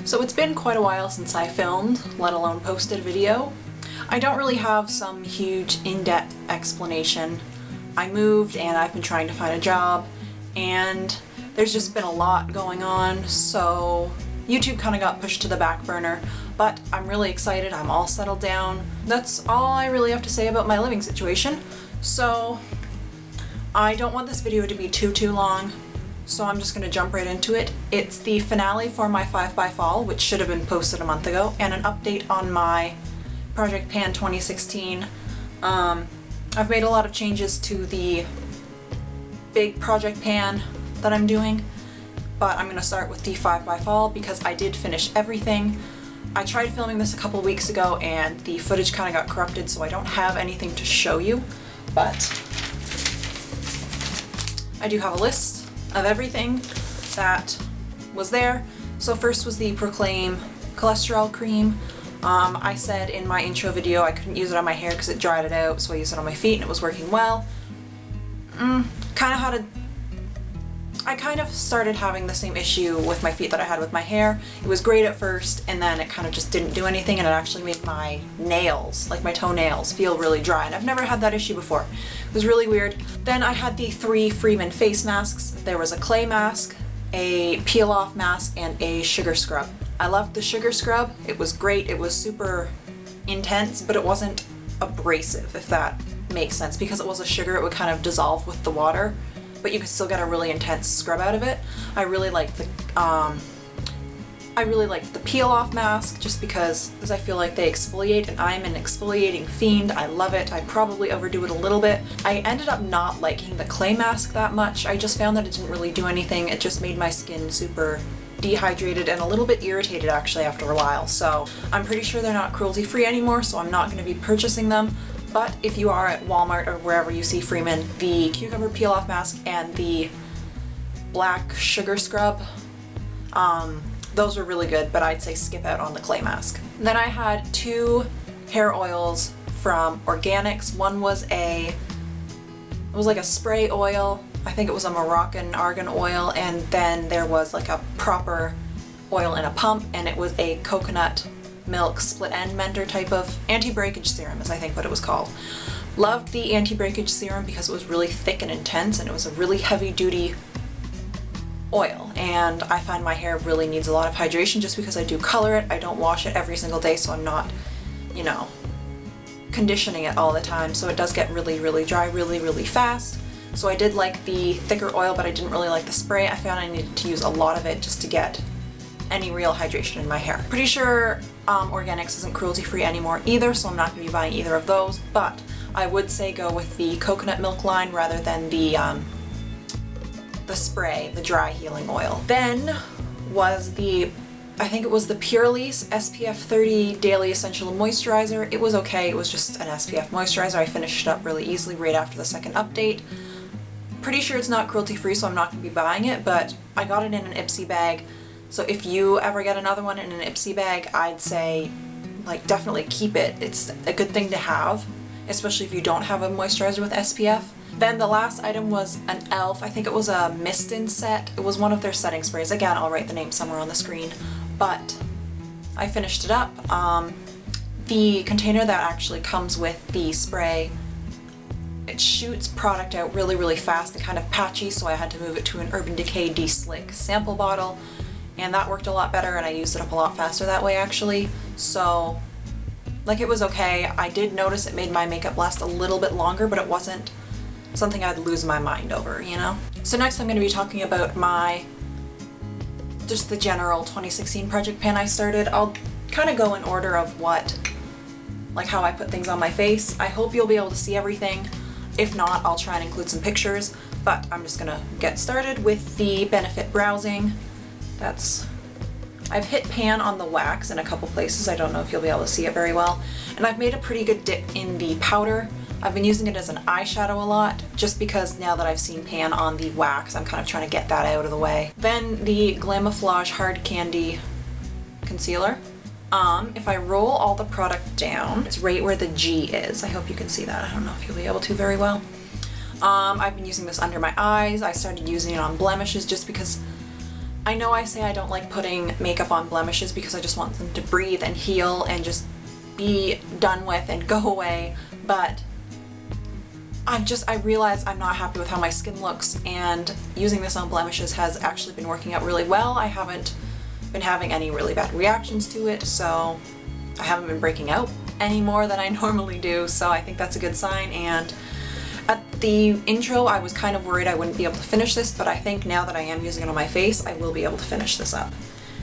So it's been quite a while since I filmed, let alone posted a video. I don't really have some huge in-depth explanation. I moved and I've been trying to find a job and there's just been a lot going on, so YouTube kind of got pushed to the back burner, but I'm really excited. I'm all settled down. That's all I really have to say about my living situation. So I don't want this video to be too long, so I'm just going to jump right into it. It's the finale for my 5x fall, which should have been posted a month ago, and an update on my Project Pan 2016. I've made a lot of changes to the big Project Pan that I'm doing, but I'm going to start with the 5x fall because I did finish everything. I tried filming this a couple weeks ago and the footage kind of got corrupted, so I don't have anything to show you, but I do have a list of everything that was there. So first was the Proclaim cholesterol cream. I said in my intro video I couldn't use it on my hair because it dried it out, so I used it on my feet and it was working well. I kind of started having the same issue with my feet that I had with my hair. It was great at first and then it kind of just didn't do anything, and it actually made my nails, like my toenails, feel really dry, and I've never had that issue before. It was really weird. Then I had the 3 Freeman face masks. There was a clay mask, a peel off mask, and a sugar scrub. I loved the sugar scrub. It was great. It was super intense, but it wasn't abrasive, if that makes sense. Because it was a sugar, it would kind of dissolve with the water, but you could still get a really intense scrub out of it. I really liked the peel off mask just because I feel like they exfoliate, and I'm an exfoliating fiend. I love it. I probably overdo it a little bit. I ended up not liking the clay mask that much. I just found that it didn't really do anything. It just made my skin super dehydrated and a little bit irritated actually after a while. So I'm pretty sure they're not cruelty free anymore, so I'm not going to be purchasing them. But if you are at Walmart or wherever you see Freeman, the cucumber peel off mask and the black sugar scrub, those were really good, but I'd say skip out on the clay mask. Then I had 2 hair oils from Organics. One was it was like a spray oil. I think it was a Moroccan argan oil, and then there was like a proper oil in a pump, and it was a coconut milk split end mender type of anti-breakage serum is I think what it was called. Loved the anti-breakage serum because it was really thick and intense, and it was a really heavy duty oil, and I find my hair really needs a lot of hydration just because I do color it. I don't wash it every single day, so I'm not, you know, conditioning it all the time, so it does get really dry really fast. So I did like the thicker oil, but I didn't really like the spray. I found I needed to use a lot of it just to get any real hydration in my hair. Pretty sure Organics isn't cruelty free anymore either, so I'm not going to be buying either of those, but I would say go with the coconut milk line rather than the spray, the dry healing oil. Then was I think it was the Purelisse SPF 30 Daily Essential Moisturizer. It was okay, it was just an SPF moisturizer. I finished it up really easily right after the second update. Pretty sure it's not cruelty free, so I'm not going to be buying it, but I got it in an Ipsy bag. So if you ever get another one in an Ipsy bag, I'd say like definitely keep it. It's a good thing to have, especially if you don't have a moisturizer with SPF. Then the last item was an e.l.f. I think it was a mist-in set. It was one of their setting sprays. Again, I'll write the name somewhere on the screen, but I finished it up. The container that actually comes with the spray, it shoots product out really fast and kind of patchy, so I had to move it to an Urban Decay De-Slick sample bottle, and that worked a lot better, and I used it up a lot faster that way actually. So like, it was okay. I did notice it made my makeup last a little bit longer, but it wasn't something I'd lose my mind over, you know? So next I'm going to be talking about just the general 2016 Project Pan I started. I'll kind of go in order of how I put things on my face. I hope you'll be able to see everything. If not, I'll try and include some pictures, but I'm just gonna get started with the Benefit Browsing. I've hit pan on the wax in a couple places. I don't know if you'll be able to see it very well. And I've made a pretty good dip in the powder. I've been using it as an eyeshadow a lot, just because now that I've seen pan on the wax, I'm kind of trying to get that out of the way. Then the Glamouflage Hard Candy Concealer. If I roll all the product down, it's right where the G is. I hope you can see that. I don't know if you'll be able to very well. I've been using this under my eyes. I started using it on blemishes just because I know I say I don't like putting makeup on blemishes because I just want them to breathe and heal and just be done with and go away, but I realize I'm not happy with how my skin looks, and using this on blemishes has actually been working out really well. I haven't been having any really bad reactions to it, so I haven't been breaking out any more than I normally do, so I think that's a good sign. And at the intro I was kind of worried I wouldn't be able to finish this, but I think now that I am using it on my face, I will be able to finish this up.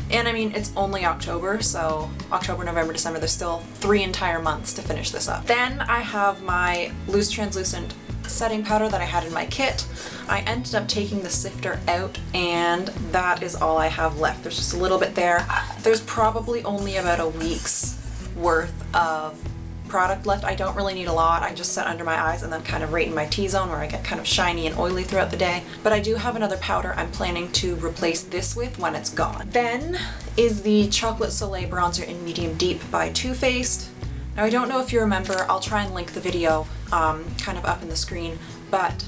And I mean, it's only October, so October, November, December, there's still 3 entire months to finish this up. Then I have my loose translucent setting powder that I had in my kit. I ended up taking the sifter out, and that is all I have left. There's just a little bit there. There's probably only about a week's worth of product left. I don't really need a lot. I just set under my eyes and then kind of right in my T-zone where I get kind of shiny and oily throughout the day. But I do have another powder I'm planning to replace this with when it's gone. Then is the Chocolate Soleil Bronzer in Medium Deep by Too Faced. Now I don't know if you remember, I'll try and link the video kind of up in the screen, but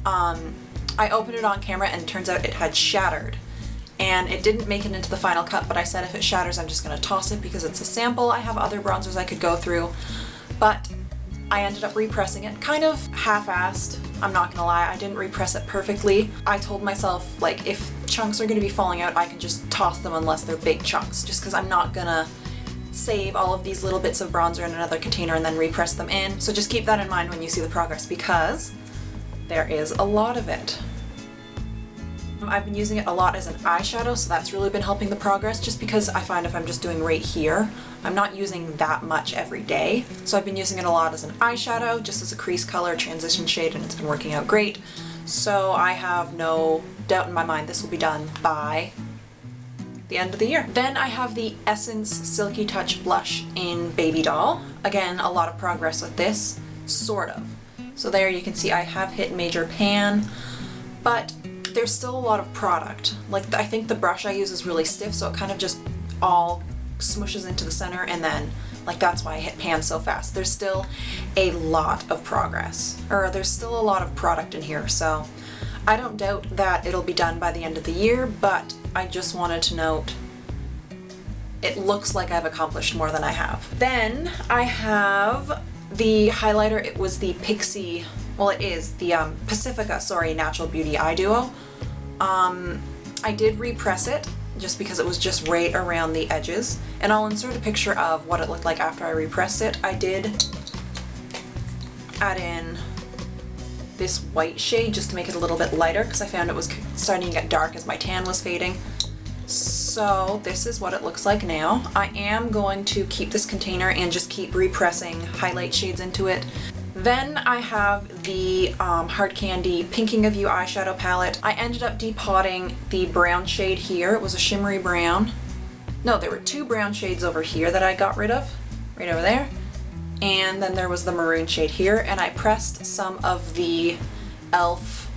I opened it on camera and it turns out it had shattered. And it didn't make it into the final cut, but I said if it shatters I'm just going to toss it because it's a sample. I have other bronzers I could go through, but I ended up repressing it kind of half-assed. I'm not gonna lie, I didn't repress it perfectly. I told myself, like, if chunks are gonna be falling out, I can just toss them unless they're big chunks, just because I'm not gonna save all of these little bits of bronzer in another container and then repress them in. So just keep that in mind when you see the progress, because there is a lot of it. I've been using it a lot as an eyeshadow, so that's really been helping the progress, just because I find if I'm just doing right here, I'm not using that much every day. So I've been using it a lot as an eyeshadow, just as a crease color, transition shade, and it's been working out great. So I have no doubt in my mind this will be done by the end of the year. Then I have the Essence Silky Touch Blush in Baby Doll. Again, a lot of progress with this, sort of. So there you can see I have hit major pan, but there's still a lot of product. Like, I think the brush I use is really stiff, so it kind of just all smushes into the center, and then, like, that's why I hit pan so fast. There's still a lot of progress, or there's still a lot of product in here, so I don't doubt that it'll be done by the end of the year, but I just wanted to note it looks like I've accomplished more than I have. Then I have the highlighter. It was the Pixie, well, it is the Pacifica, sorry, Natural Beauty Eye Duo. I did repress it just because it was just right around the edges, and I'll insert a picture of what it looked like after I repressed it. I did add in this white shade just to make it a little bit lighter because I found it was starting to get dark as my tan was fading. So this is what it looks like now. I am going to keep this container and just keep repressing highlight shades into it. Then I have the Hard Candy Pinking of You eyeshadow palette. I ended up depotting the brown shade here. It was a shimmery brown. No, there were 2 brown shades over here that I got rid of, right over there. And then there was the maroon shade here, and I pressed some of the e.l.f.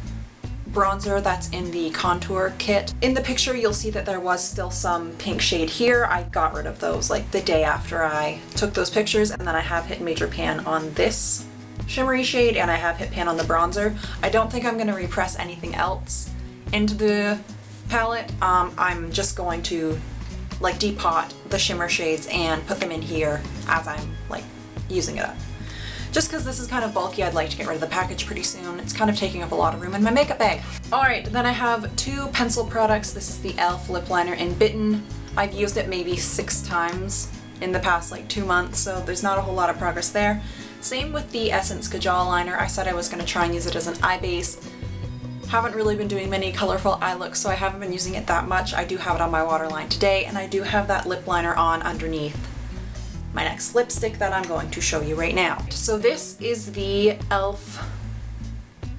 bronzer that's in the contour kit. In the picture you'll see that there was still some pink shade here. I got rid of those like the day after I took those pictures, and then I have hit major pan on this shimmery shade, and I have hit pan on the bronzer. I don't think I'm going to repress anything else into the palette. I'm just going to like depot the shimmer shades and put them in here as I'm like using it up. Just because this is kind of bulky, I'd like to get rid of the package pretty soon. It's kind of taking up a lot of room in my makeup bag. Alright, then I have 2 pencil products. This is the e.l.f. lip liner in Bitten. I've used it maybe 6 times in the past like 2 months, so there's not a whole lot of progress there. Same with the Essence Kajal liner. I said I was going to try and use it as an eye base. Haven't really been doing many colorful eye looks, so I haven't been using it that much. I do have it on my waterline today, and I do have that lip liner on underneath my next lipstick that I'm going to show you right now. So this is the e.l.f.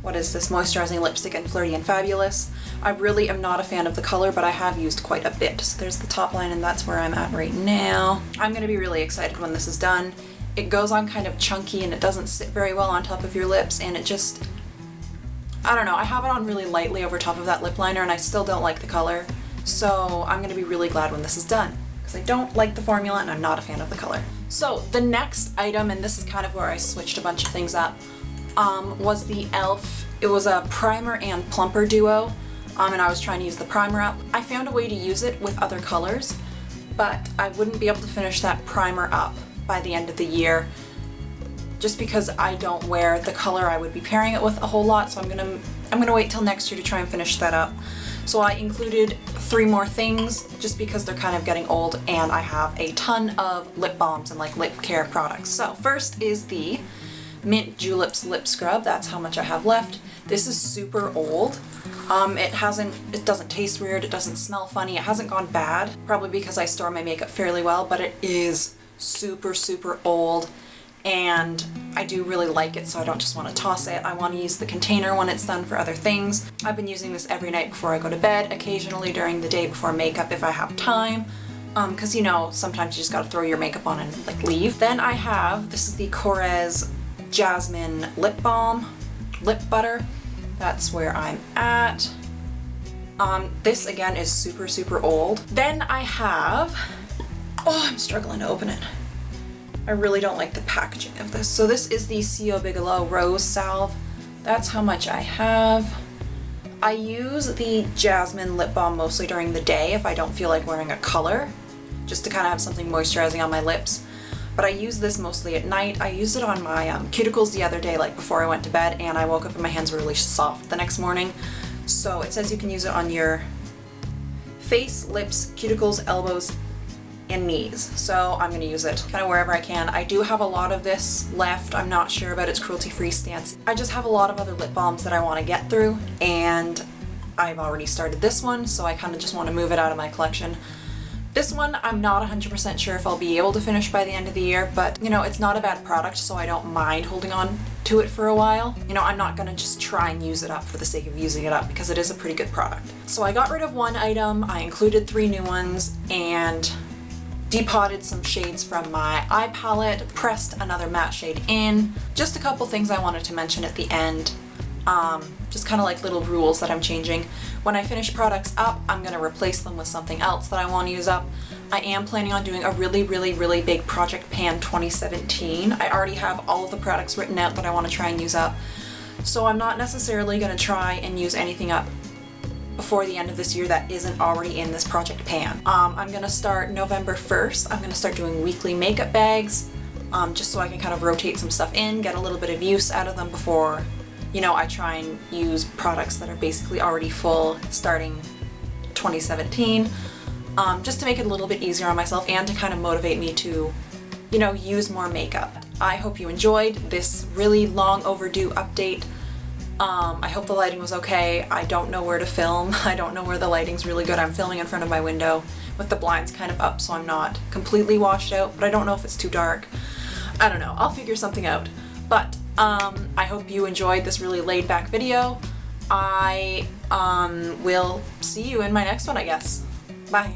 what is this, moisturizing lipstick in Flirty and Fabulous. I really am not a fan of the color, but I have used quite a bit. So there's the top line, and that's where I'm at right now. I'm going to be really excited when this is done. It goes on kind of chunky and it doesn't sit very well on top of your lips, and it just, I don't know, I have it on really lightly over top of that lip liner and I still don't like the color. So I'm going to be really glad when this is done, because I don't like the formula and I'm not a fan of the color. So the next item, and this is kind of where I switched a bunch of things up, was the e.l.f. It was a primer and plumper duo. and I was trying to use the primer up. I found a way to use it with other colors, but I wouldn't be able to finish that primer up by the end of the year just because I don't wear the color I would be pairing it with a whole lot, so I'm gonna wait till next year to try and finish that up. So I included 3 more things just because they're kind of getting old and I have a ton of lip balms and like lip care products. So first is the Mint Juleps Lip Scrub. That's how much I have left. This is super old. It doesn't taste weird, it doesn't smell funny, it hasn't gone bad, probably because I store my makeup fairly well, but it is super, super old and I do really like it, so I don't just want to toss it. I want to use the container when it's done for other things. I've been using this every night before I go to bed, occasionally during the day before makeup if I have time, because you know, sometimes you just gotta throw your makeup on and like leave. Then I have, this is the Korres Jasmine Lip Balm, Lip Butter. That's where I'm at. This again is super, super old. Then I have, oh, I'm struggling to open it. I really don't like the packaging of this. So this is the C.O. Bigelow Rose Salve. That's how much I have. I use the Jasmine Lip Balm mostly during the day if I don't feel like wearing a color, just to kind of have something moisturizing on my lips. But I use this mostly at night. I used it on my cuticles the other day, like before I went to bed, and I woke up and my hands were really soft the next morning. So it says you can use it on your face, lips, cuticles, elbows, and knees. So I'm gonna use it kind of wherever I can. I do have a lot of this left. I'm not sure about its cruelty-free stance. I just have a lot of other lip balms that I want to get through, and I've already started this one, so I kind of just want to move it out of my collection. This one, I'm not 100% sure if I'll be able to finish by the end of the year, but you know, it's not a bad product, so I don't mind holding on to it for a while. You know, I'm not gonna just try and use it up for the sake of using it up because it is a pretty good product. So I got rid of one item, I included 3 new ones, and depotted some shades from my eye palette, pressed another matte shade in. Just a couple things I wanted to mention at the end. Just kind of like little rules that I'm changing. When I finish products up, I'm going to replace them with something else that I want to use up. I am planning on doing a really, really, really big Project Pan 2017. I already have all of the products written out that I want to try and use up. So I'm not necessarily going to try and use anything up before the end of this year that isn't already in this Project Pan. I'm going to start November 1st. I'm going to start doing weekly makeup bags, just so I can kind of rotate some stuff in, get a little bit of use out of them before, you know, I try and use products that are basically already full starting 2017, just to make it a little bit easier on myself and to kind of motivate me to, you know, use more makeup. I hope you enjoyed this really long overdue update. I hope the lighting was okay. I don't know where to film. I don't know where the lighting's really good. I'm filming in front of my window with the blinds kind of up so I'm not completely washed out, but I don't know if it's too dark. I don't know. I'll figure something out. But I hope you enjoyed this really laid back video. I will see you in my next one, I guess. Bye.